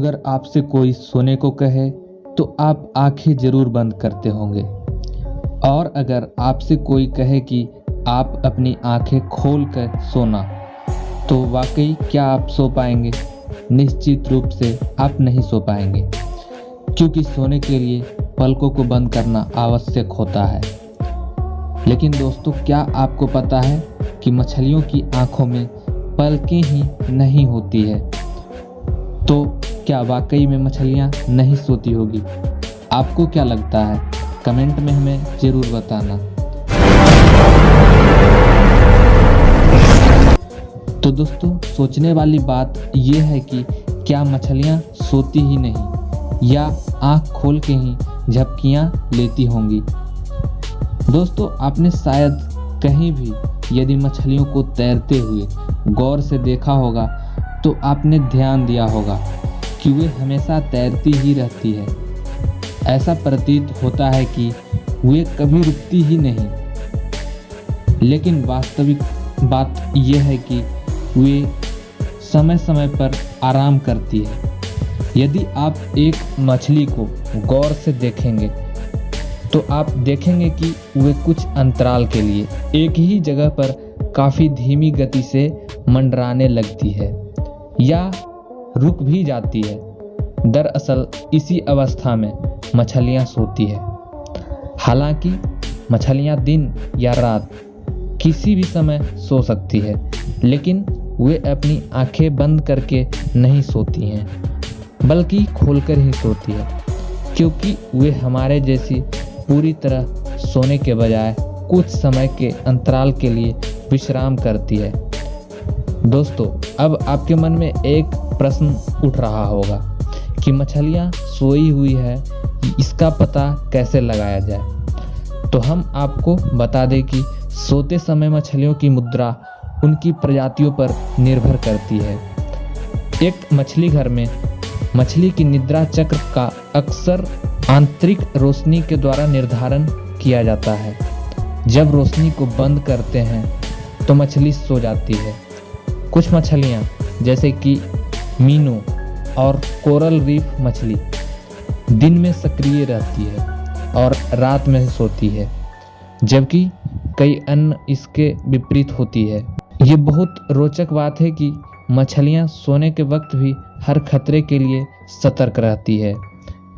अगर आपसे कोई सोने को कहे तो आप आंखें जरूर बंद करते होंगे, और अगर आपसे कोई कहे कि आप अपनी आंखें खोल कर सोना, तो वाकई क्या आप सो पाएंगे? निश्चित रूप से आप नहीं सो पाएंगे, क्योंकि सोने के लिए पलकों को बंद करना आवश्यक होता है। लेकिन दोस्तों, क्या आपको पता है कि मछलियों की आंखों में पलकें ही नहीं होती है? तो क्या वाकई में मछलियां नहीं सोती होगी? आपको क्या लगता है? कमेंट में हमें जरूर बताना। तो दोस्तों, सोचने वाली बात यह है कि क्या मछलियां सोती ही नहीं या आंख खोल के ही झपकियां लेती होंगी? दोस्तों, आपने शायद कहीं भी यदि मछलियों को तैरते हुए गौर से देखा होगा तो आपने ध्यान दिया होगा कि वे हमेशा तैरती ही रहती है। ऐसा प्रतीत होता है कि वे कभी रुकती ही नहीं, लेकिन वास्तविक बात यह है कि वे समय समय पर आराम करती है। यदि आप एक मछली को गौर से देखेंगे तो आप देखेंगे कि वे कुछ अंतराल के लिए एक ही जगह पर काफ़ी धीमी गति से मंडराने लगती है या रुक भी जाती है। दरअसल इसी अवस्था में मछलियां सोती है। हालांकि मछलियां दिन या रात किसी भी समय सो सकती है, लेकिन वे अपनी आंखें बंद करके नहीं सोती हैं, बल्कि खोलकर ही सोती है, क्योंकि वे हमारे जैसी पूरी तरह सोने के बजाय कुछ समय के अंतराल के लिए विश्राम करती है। दोस्तों, अब आपके मन में एक प्रश्न उठ रहा होगा कि मछलियां सोई हुई है, इसका पता कैसे लगाया जाए? तो हम आपको बता दें कि सोते समय मछलियों की मुद्रा उनकी प्रजातियों पर निर्भर करती है। एक मछली घर में मछली की निद्रा चक्र का अक्सर आंतरिक रोशनी के द्वारा निर्धारण किया जाता है। जब रोशनी को बंद करते हैं तो मछली सो जाती है। कुछ मछलियां जैसे कि मीनो और कोरल रीफ मछली दिन में सक्रिय रहती है और रात में सोती है, जबकि कई अन्य इसके विपरीत होती है। ये बहुत रोचक बात है कि मछलियां सोने के वक्त भी हर खतरे के लिए सतर्क रहती है।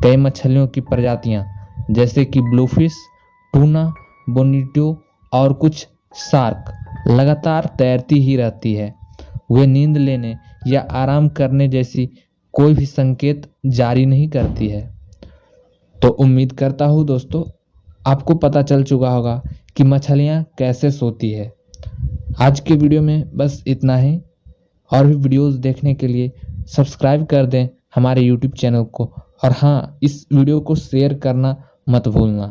कई मछलियों की प्रजातियां जैसे कि ब्लूफिश, टूना, बोनिटो और कुछ शार्क लगातार तैरती ही रहती है। वे नींद लेने या आराम करने जैसी कोई भी संकेत जारी नहीं करती है। तो उम्मीद करता हूँ दोस्तों, आपको पता चल चुका होगा कि मछलियाँ कैसे सोती है। आज के वीडियो में बस इतना ही। और भी वीडियोस देखने के लिए सब्सक्राइब कर दें हमारे YouTube चैनल को, और हाँ, इस वीडियो को शेयर करना मत भूलना।